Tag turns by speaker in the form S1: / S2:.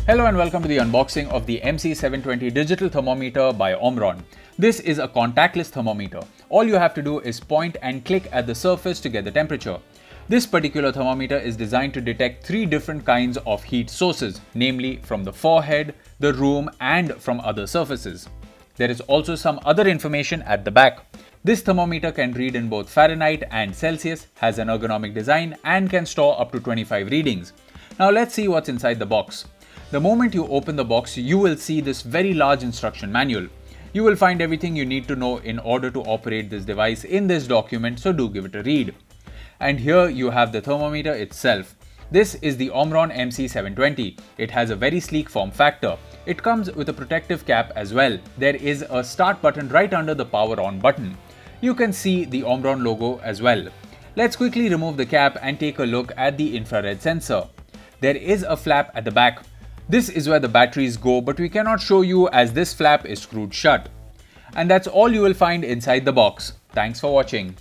S1: Hello and welcome to the unboxing of the MC720 digital thermometer by Omron. This is a contactless thermometer. All you have to do is point and click at the surface to get the temperature. This particular thermometer is designed to detect 3 different kinds of heat sources, namely from the forehead, the room, and from other surfaces. There is also some other information at the back. This thermometer can read in both Fahrenheit and Celsius, has an ergonomic design, and can store up to 25 readings. Now let's see what's inside the box. The moment you open the box, you will see this very large instruction manual. You will find everything you need to know in order to operate this device in this document, so do give it a read. And here you have the thermometer itself. This is the Omron MC720. It has a very sleek form factor. It comes with a protective cap as well. There is a start button right under the power on button. You can see the Omron logo as well. Let's quickly remove the cap and take a look at the infrared sensor. There is a flap at the back. This is where the batteries go, but we cannot show you as this flap is screwed shut. And that's all you will find inside the box. Thanks for watching.